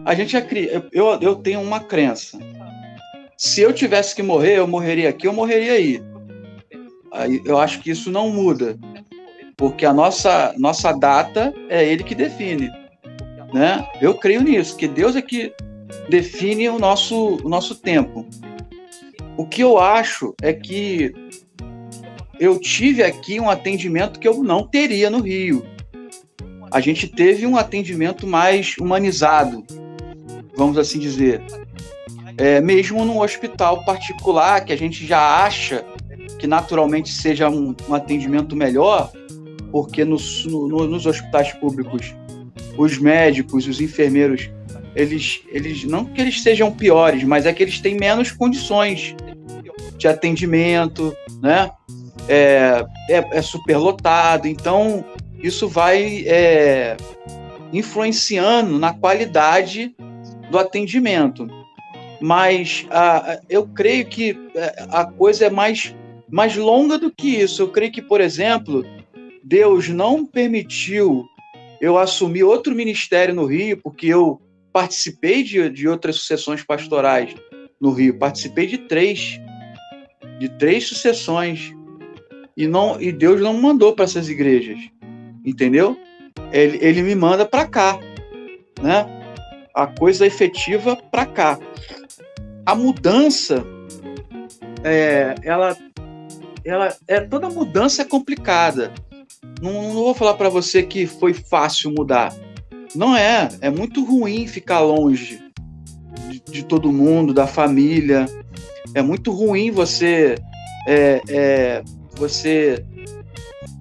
A gente eu tenho uma crença. Se eu tivesse que morrer, eu morreria aqui, eu morreria aí. Aí eu acho que isso não muda, porque a nossa data é ele que define, né? Eu creio nisso, que Deus é que define o nosso tempo. O que eu acho é que eu tive aqui um atendimento que eu não teria no Rio. A gente teve um atendimento mais humanizado, vamos assim dizer. Mesmo num hospital particular, que a gente já acha que naturalmente seja um atendimento melhor, porque nos hospitais públicos, os médicos, os enfermeiros, eles não que eles sejam piores, mas é que eles têm menos condições de atendimento, né? É superlotado, então isso vai influenciando na qualidade do atendimento. Mas eu creio que a coisa é mais longa do que isso. Eu creio que, por exemplo, Deus não permitiu eu assumir outro ministério no Rio, porque eu participei de outras sucessões pastorais no Rio. Participei de três sucessões. E Deus não me mandou para essas igrejas, entendeu? Ele me manda para cá, né? A coisa efetiva para cá. A mudança, toda mudança é complicada. Não vou falar para você que foi fácil mudar. Não é muito ruim ficar longe de todo mundo, da família. É muito ruim você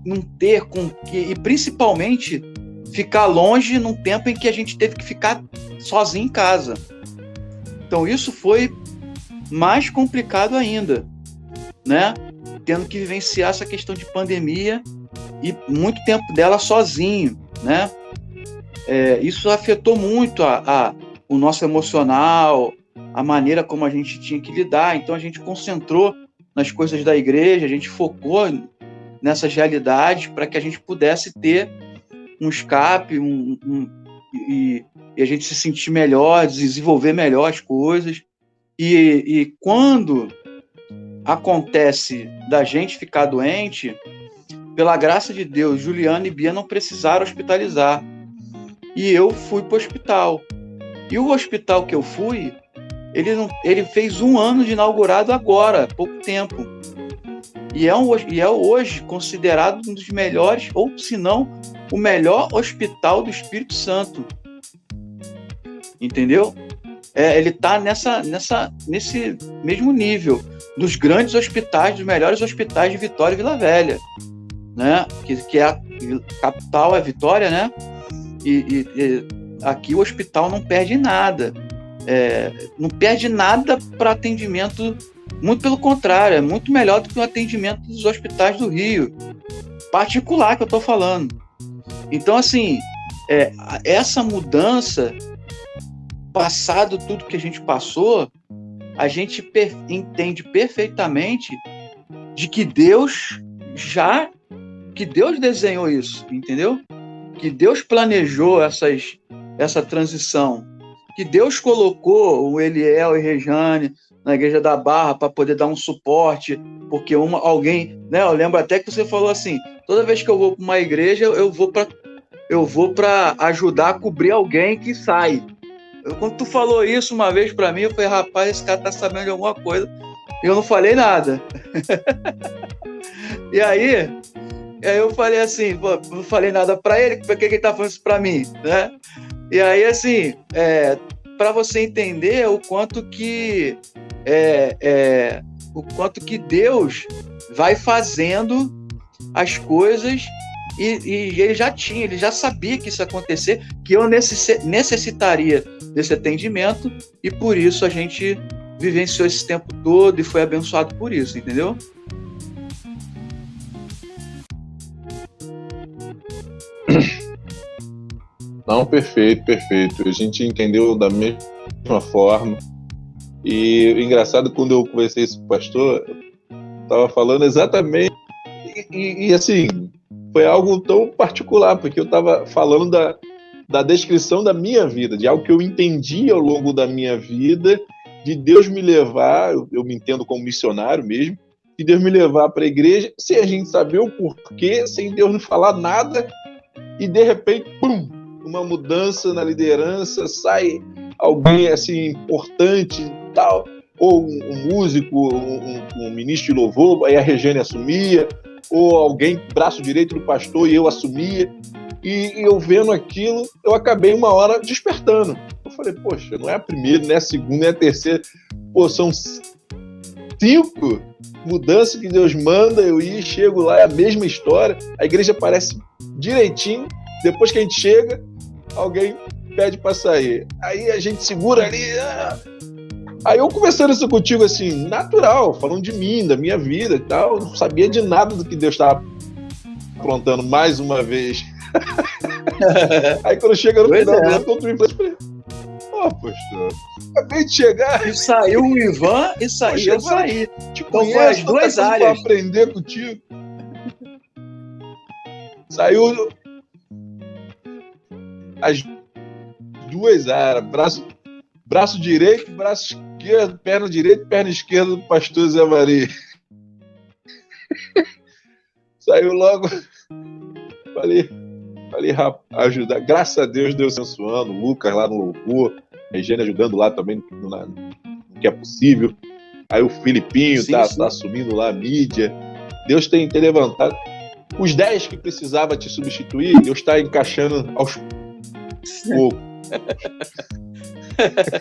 não ter com que, e principalmente ficar longe num tempo em que a gente teve que ficar sozinho em casa. Então isso foi mais complicado ainda, né? Tendo que vivenciar essa questão de pandemia e muito tempo dela sozinho, né? Isso afetou muito o nosso emocional, a maneira como a gente tinha que lidar. Então a gente concentrou nas coisas da igreja, a gente focou nessas realidades para que a gente pudesse ter um escape e a gente se sentir melhor, desenvolver melhor as coisas. E quando acontece da gente ficar doente, pela graça de Deus, Juliana e Bia não precisaram hospitalizar. E eu fui para o hospital. E o hospital que eu fui, ele fez 1 ano de inaugurado agora, há pouco tempo. E é hoje considerado um dos melhores, ou se não, o melhor hospital do Espírito Santo. Entendeu? Ele está nesse mesmo nível dos grandes hospitais, dos melhores hospitais de Vitória e Vila Velha, né? Que é a capital, é Vitória, né? E aqui o hospital não perde nada. Não perde nada para atendimento, muito pelo contrário, é muito melhor do que o atendimento dos hospitais do Rio, particular que eu estou falando. Então, assim, essa mudança, passado tudo que a gente passou, a gente entende perfeitamente de que Deus desenhou isso, entendeu? Que Deus planejou essa transição, que Deus colocou o Eliel e Rejane na Igreja da Barra para poder dar um suporte, porque alguém, né? Eu lembro até que você falou assim, toda vez que eu vou para uma igreja, eu vou para ajudar a cobrir alguém que sai. Quando tu falou isso uma vez para mim, eu falei, rapaz, esse cara tá sabendo de alguma coisa. E eu não falei nada. E aí eu falei assim, pô, não falei nada para ele, por que ele tá falando isso para mim, né? E aí, assim, para você entender o quanto que Deus vai fazendo as coisas e ele já sabia que isso ia acontecer, que eu necessitaria desse atendimento, e por isso a gente vivenciou esse tempo todo e foi abençoado por isso, entendeu? Não, perfeito. A gente entendeu da mesma forma. E o engraçado, quando eu conversei isso com o pastor, eu estava falando exatamente, e assim, foi algo tão particular, porque eu estava falando da descrição da minha vida, de algo que eu entendi ao longo da minha vida, de Deus me levar, eu me entendo como missionário mesmo, de Deus me levar para a igreja, sem a gente saber o porquê, sem Deus não falar nada, e de repente, pum, uma mudança na liderança, sai alguém assim importante e tal, ou um músico, um ministro de louvor, aí a Regiane assumia, ou alguém, braço direito do pastor, e eu assumia, e eu vendo aquilo, eu acabei uma hora despertando. Eu falei, poxa, não é a primeira, não é a segunda, não é a terceira, pô, são 5 mudanças que Deus manda, eu ia, chego lá, é a mesma história, a igreja parece direitinho, depois que a gente chega, alguém pede para sair. Aí a gente segura ali. Aí eu conversando isso contigo assim, natural, falando de mim, da minha vida e tal, não sabia de nada do que Deus estava aprontando mais uma vez. Aí quando chega no final do ano, quando tu me falei, pastor, acabei de chegar. E saiu o Ivan e saiu eu saí. Então foi as 2 áreas. Para aprender contigo. Saiu as 2 áreas, braço direito, braço esquerdo, perna direita, perna esquerda do pastor Zé Maria. Saiu logo, falei, ajudar. Graças a Deus, Deus abençoando, Lucas lá no louvor, a Regiane ajudando lá também no que é possível. Aí o Filipinho tá assumindo lá a mídia. Deus tem levantado. Os 10 que precisava te substituir, Deus está encaixando aos poucos.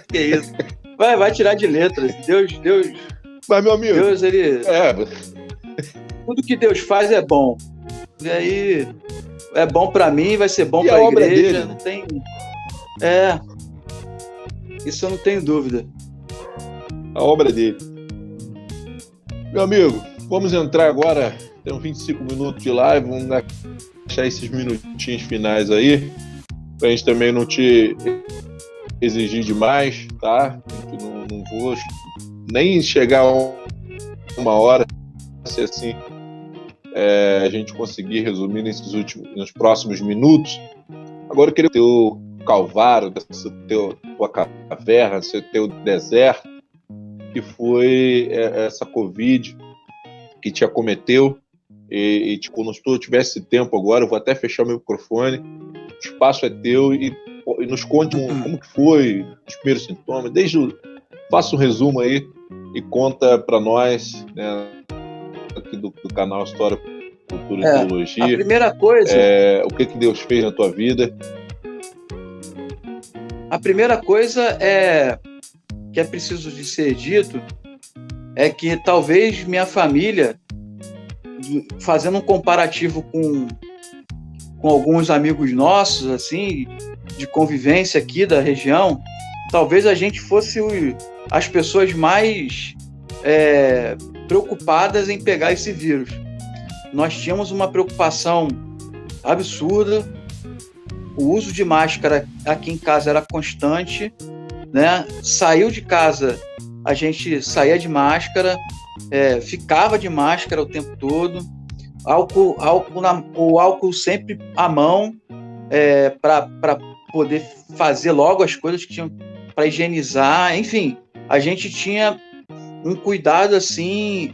Que isso. Vai tirar de letras. Deus. Mas, meu amigo. Deus, ele. Tudo que Deus faz é bom. E aí. É bom para mim, vai ser bom para a igreja. Dele? Não tem. Isso eu não tenho dúvida. A obra dele. Meu amigo, vamos entrar agora. Tem uns 25 minutos de live. Vamos deixar esses minutinhos finais aí. Pra gente também não te exigir demais, tá? Não vou nem chegar a 1 hora, se assim a gente conseguir resumir nos próximos minutos. Agora eu queria o teu calvário, tua caverna, teu deserto, que foi essa Covid que te acometeu. E quando eu tivesse tempo agora, eu vou até fechar o meu microfone. O espaço é teu e nos conte como que foi os primeiros sintomas. Faça um resumo aí e conta para nós, né, aqui do canal História, Cultura e Teologia. A primeira coisa... o que Deus fez na tua vida. A primeira coisa que é preciso de ser dito é que talvez minha família, fazendo um comparativo com alguns amigos nossos, assim, de convivência aqui da região, talvez a gente fosse as pessoas mais preocupadas em pegar esse vírus. Nós tínhamos uma preocupação absurda, o uso de máscara aqui em casa era constante, né? Saiu de casa, a gente saía de máscara, ficava de máscara o tempo todo, o álcool sempre à mão, para poder fazer logo as coisas que tinham para higienizar, enfim, a gente tinha um cuidado assim,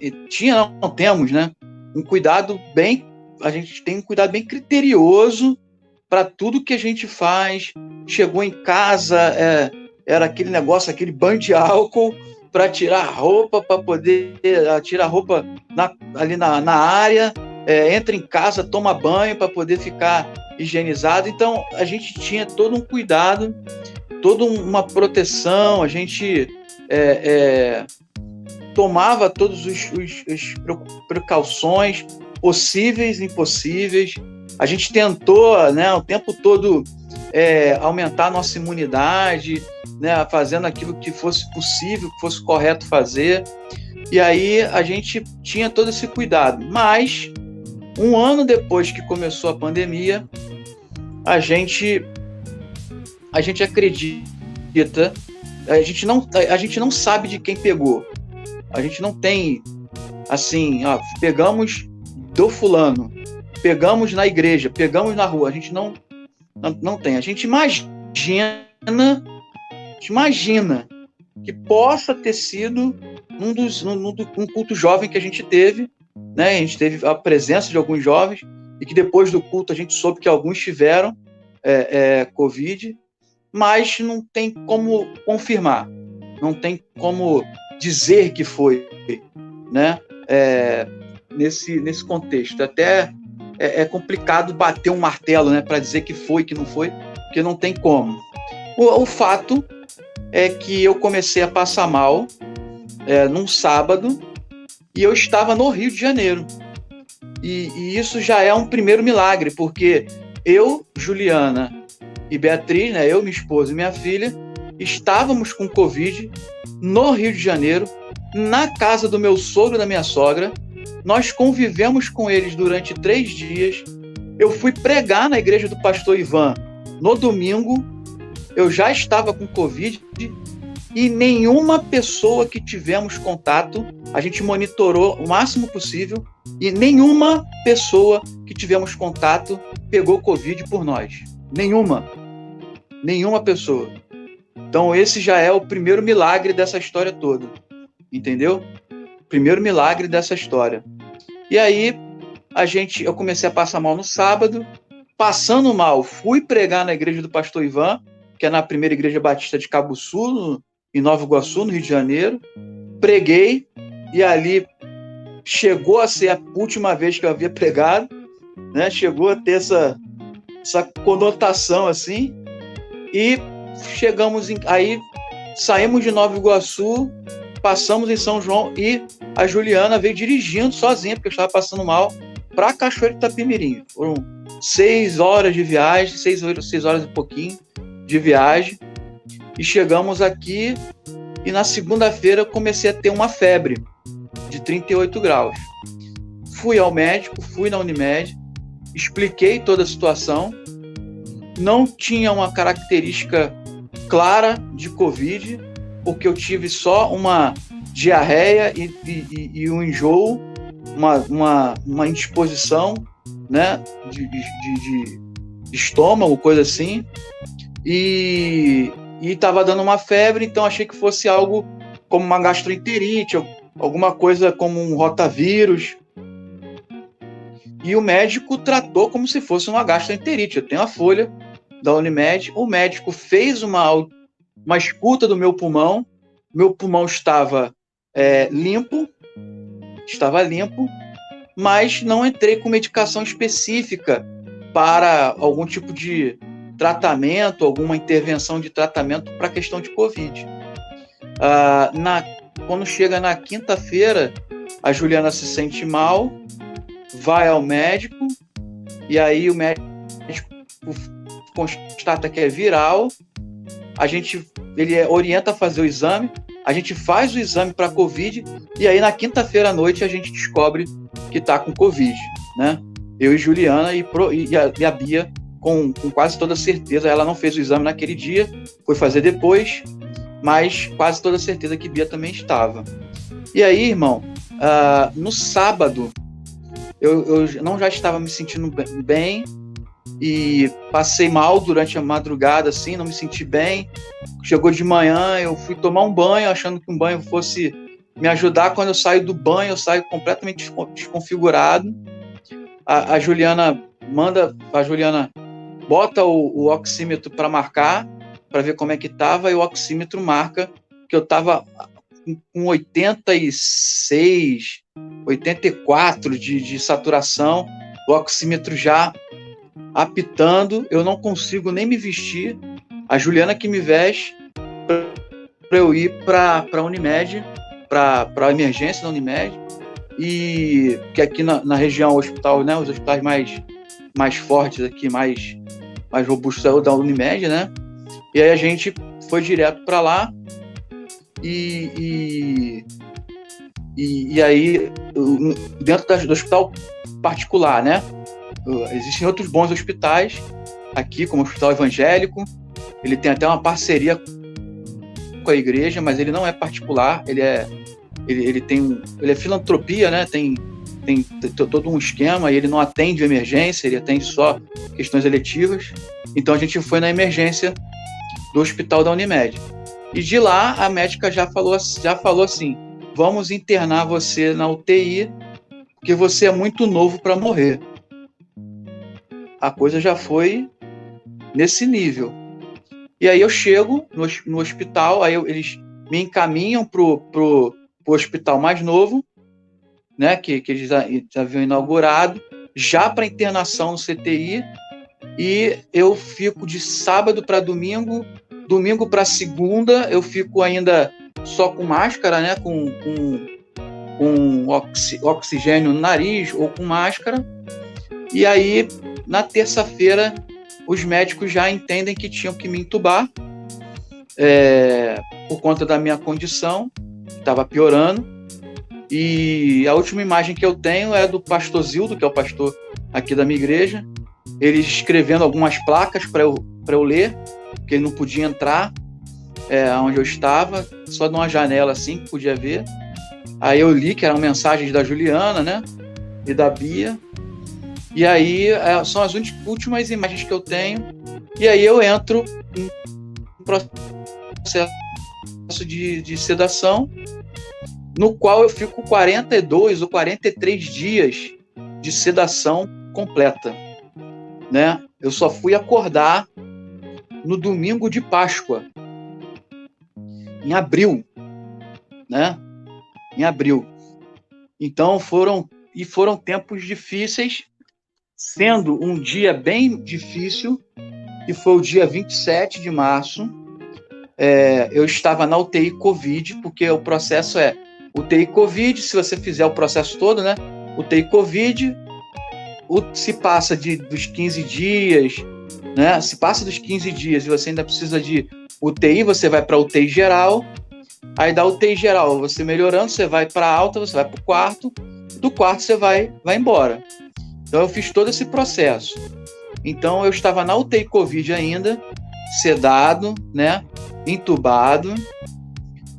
temos, né? A gente tem um cuidado bem criterioso para tudo que a gente faz. Chegou em casa, era aquele negócio, aquele banho de álcool para tirar a roupa, para poder tirar a roupa ali na área, entra em casa, toma banho para poder ficar higienizado. Então, a gente tinha todo um cuidado, toda uma proteção, a gente tomava todas as precauções possíveis e impossíveis. A gente tentou, né, o tempo todo aumentar a nossa imunidade, né, fazendo aquilo que fosse possível, que fosse correto fazer. E aí a gente tinha todo esse cuidado. Mas, 1 ano depois que começou a pandemia, a gente acredita, a gente não sabe de quem pegou. A gente não tem, assim, pegamos do fulano, pegamos na igreja, pegamos na rua. A gente Não tem. A gente imagina que possa ter sido um culto jovem que a gente teve, né? A gente teve a presença de alguns jovens e que depois do culto a gente soube que alguns tiveram Covid, mas não tem como confirmar, não tem como dizer que foi, né? Nesse contexto. Até é complicado bater um martelo, né, para dizer que foi, que não foi, porque não tem como. O fato é que eu comecei a passar mal num sábado e eu estava no Rio de Janeiro. E isso já é um primeiro milagre, porque eu, Juliana e Beatriz, né, eu, minha esposa e minha filha, estávamos com Covid no Rio de Janeiro, na casa do meu sogro e da minha sogra. Nós convivemos com eles durante 3 dias. Eu fui pregar na igreja do pastor Ivan no domingo. Eu já estava com Covid e nenhuma pessoa que tivemos contato, a gente monitorou o máximo possível, e nenhuma pessoa que tivemos contato pegou Covid por nós. Nenhuma pessoa. Então esse já é o primeiro milagre dessa história toda, entendeu? Primeiro milagre dessa história. E aí eu comecei a passar mal no sábado. Passando mal, fui pregar na igreja do pastor Ivan, que é na primeira igreja batista de Cabo Sul, em Nova Iguaçu, no Rio de Janeiro. Preguei, e ali chegou a ser a última vez que eu havia pregado, né? Chegou a ter essa conotação assim, e aí saímos de Nova Iguaçu, passamos em São João, e a Juliana veio dirigindo sozinha, porque eu estava passando mal, para Cachoeiro de Itapemirim. Foram 6 horas de viagem, 6 horas e pouquinho de viagem, e chegamos aqui, e na segunda-feira eu comecei a ter uma febre de 38 graus. Fui ao médico, fui na Unimed, expliquei toda a situação, não tinha uma característica clara de Covid, porque eu tive só uma diarreia e um enjoo, uma indisposição, né, de estômago, coisa assim, e estava dando uma febre, então achei que fosse algo como uma gastroenterite, alguma coisa como um rotavírus. E o médico tratou como se fosse uma gastroenterite. Eu tenho a folha da Unimed, o médico fez uma escuta do meu pulmão estava limpo, mas não entrei com medicação específica para algum tipo de tratamento, alguma intervenção de tratamento para a questão de Covid. Quando chega na quinta-feira, a Juliana se sente mal, vai ao médico, e aí o médico constata que é viral, ele orienta a fazer o exame, a gente faz o exame para Covid, e aí na quinta-feira à noite a gente descobre que está com Covid, né? Eu e Juliana e a Bia com quase toda certeza. Ela não fez o exame naquele dia, foi fazer depois, mas quase toda certeza que Bia também estava. E aí, irmão, no sábado, eu não já estava me sentindo bem, e passei mal durante a madrugada, assim, não me senti bem. Chegou de manhã, eu fui tomar um banho, achando que um banho fosse me ajudar. Quando eu saio do banho, eu saio completamente desconfigurado. A Juliana bota o oxímetro para marcar, para ver como é que estava, e o oxímetro marca que eu estava com 86, 84 de saturação, o oxímetro já apitando, eu não consigo nem me vestir. A Juliana que me veste para eu ir para a Unimed, para a emergência da Unimed, e que aqui na região, o hospital, né, os hospitais mais fortes aqui, mais robustos é o da Unimed, né? E aí a gente foi direto para lá, e aí dentro do hospital particular, né? Existem outros bons hospitais aqui, como o Hospital Evangélico. Ele tem até uma parceria com a igreja, mas ele não é particular, ele é filantropia, né? Tem todo um esquema, e ele não atende emergência, ele atende só questões eletivas. Então a gente foi na emergência do hospital da Unimed. E de lá a médica já falou assim: vamos internar você na UTI, porque você é muito novo para morrer. A coisa já foi nesse nível. E aí eu chego no hospital, aí eles me encaminham pro hospital mais novo, né, que eles já haviam inaugurado, já para internação no CTI, e eu fico de sábado para domingo para segunda, eu fico ainda só com máscara, né, com oxigênio no nariz ou com máscara, e aí na terça-feira os médicos já entendem que tinham que me entubar, por conta da minha condição, estava piorando. E a última imagem que eu tenho é do pastor Zildo, que é o pastor aqui da minha igreja, ele escrevendo algumas placas para eu ler, porque ele não podia entrar onde eu estava, só de uma janela assim que podia ver. Aí eu li que eram mensagens da Juliana, né, e da Bia. E aí são as últimas imagens que eu tenho. E aí eu entro em processo de sedação, no qual eu fico 42 ou 43 dias de sedação completa, né? Eu só fui acordar no domingo de Páscoa, em abril, né? Em abril. Então foram tempos difíceis, sendo um dia bem difícil, que foi o dia 27 de março. Eu estava na UTI Covid, porque o processo é UTI Covid, se você fizer o processo todo, né? UTI Covid, se passa dos 15 dias, né? Se passa dos 15 dias e você ainda precisa de UTI, você vai para UTI geral. Aí da UTI geral, você melhorando, você vai para alta, você vai para o quarto. Do quarto você vai embora. Então eu fiz todo esse processo. Então eu estava na UTI Covid ainda, sedado, né? Entubado,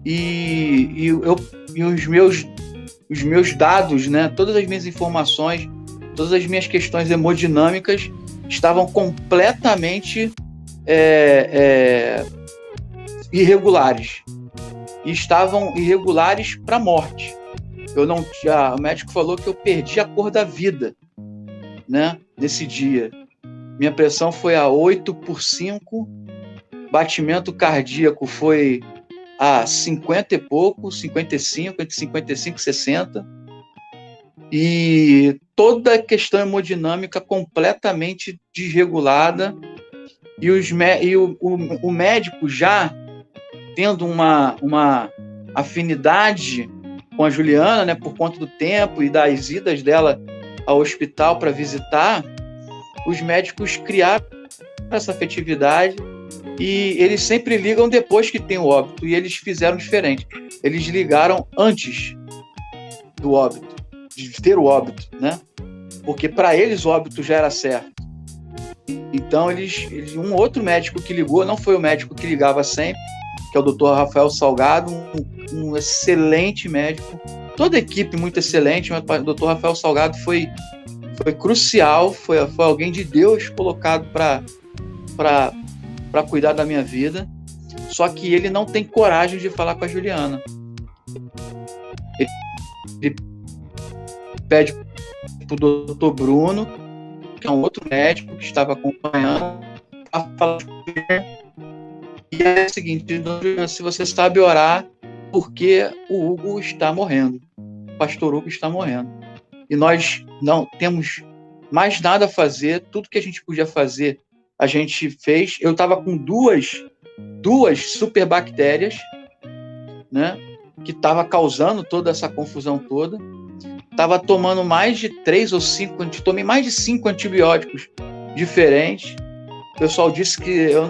e os meus dados, né? Todas as minhas informações, todas as minhas questões hemodinâmicas estavam completamente irregulares. E estavam irregulares para a morte. O médico falou que eu perdi a cor da vida, né? Nesse dia. Minha pressão foi a 8/5, batimento cardíaco foi a 50 e pouco, 55, entre 55 e 60. E toda a questão hemodinâmica completamente desregulada. E o médico já tendo uma afinidade com a Juliana, né, por conta do tempo e das idas dela ao hospital para visitar, os médicos criaram essa afetividade e eles sempre ligam depois que tem o óbito, e eles fizeram diferente. Eles ligaram antes do óbito, de ter o óbito, né? Porque para eles o óbito já era certo. Então um outro médico que ligou, não foi o médico que ligava sempre, que é o Dr. Rafael Salgado, um excelente médico, toda a equipe muito excelente, mas o Dr. Rafael Salgado foi crucial, foi alguém de Deus colocado para cuidar da minha vida, só que ele não tem coragem de falar com a Juliana. Ele pede para o Dr. Bruno, que é um outro médico que estava acompanhando, a falar com ele. E é o seguinte: se você sabe orar, porque o Hugo está morrendo, o pastor Hugo está morrendo, e nós não temos mais nada a fazer, tudo que a gente podia fazer, a gente fez. Eu estava com duas superbactérias, né, que estava causando toda essa confusão toda. Estava tomando mais de 3 ou 5, tomei mais de 5 antibióticos diferentes. O pessoal disse que eu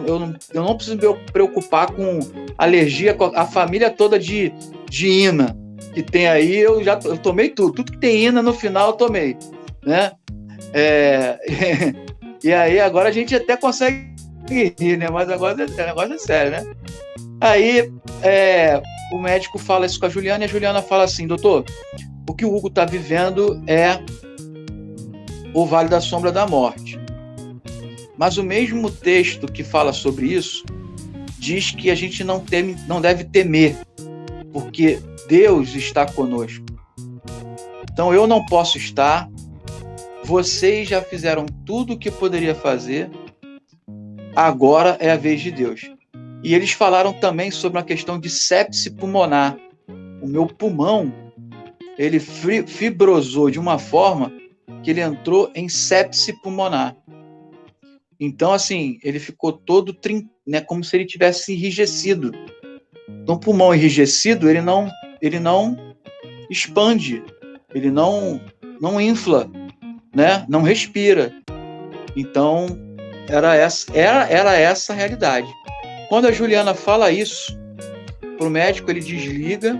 não preciso me preocupar com alergia, com a família toda de ina que tem aí, eu tomei tudo que tem ina no final eu tomei, né? E aí agora a gente até consegue rir, né? Mas agora o negócio é sério, né? Aí o médico fala isso com a Juliana, e a Juliana fala assim: doutor, o que o Hugo está vivendo é o Vale da Sombra da Morte. Mas o mesmo texto que fala sobre isso diz que a gente não deve temer, porque Deus está conosco. Então eu não posso estar, vocês já fizeram tudo o que poderia fazer, agora é a vez de Deus. E eles falaram também sobre a questão de sepse pulmonar. O meu pulmão, ele fibrosou de uma forma que ele entrou em sepse pulmonar. Então, assim, ele ficou todo, né, como se ele tivesse enrijecido. Então, o pulmão enrijecido, ele não expande, ele não infla, né? Não respira. Então, era essa a realidade. Quando a Juliana fala isso para o médico, ele desliga,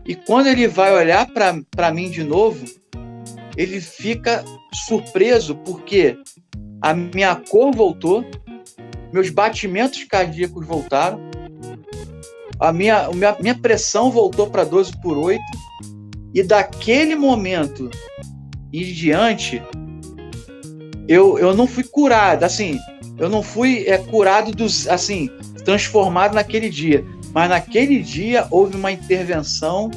e quando ele vai olhar para mim de novo, ele fica surpreso, porque a minha cor voltou, meus batimentos cardíacos voltaram, a minha pressão voltou para 12/8, e daquele momento em diante, eu não fui curado, assim, eu não fui curado, transformado naquele dia, mas naquele dia houve uma intervenção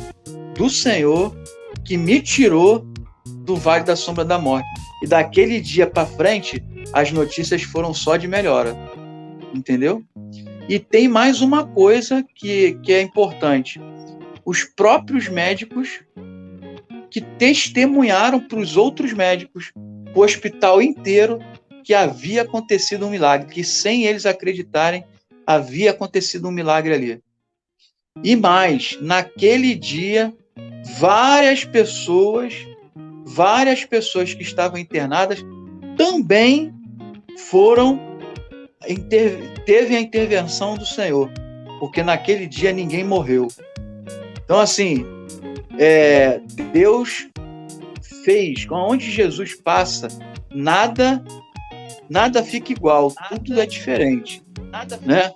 do Senhor que me tirou do vale da sombra da morte. E daquele dia para frente, as notícias foram só de melhora. Entendeu? E tem mais uma coisa que é importante. Os próprios médicos que testemunharam para os outros médicos, o hospital inteiro, que havia acontecido um milagre, que sem eles acreditarem, havia acontecido um milagre ali. E mais, naquele dia, várias pessoas que estavam internadas também teve a intervenção do Senhor, porque naquele dia ninguém morreu. Então, assim, Deus fez, onde Jesus passa, nada fica igual, tudo é diferente, né?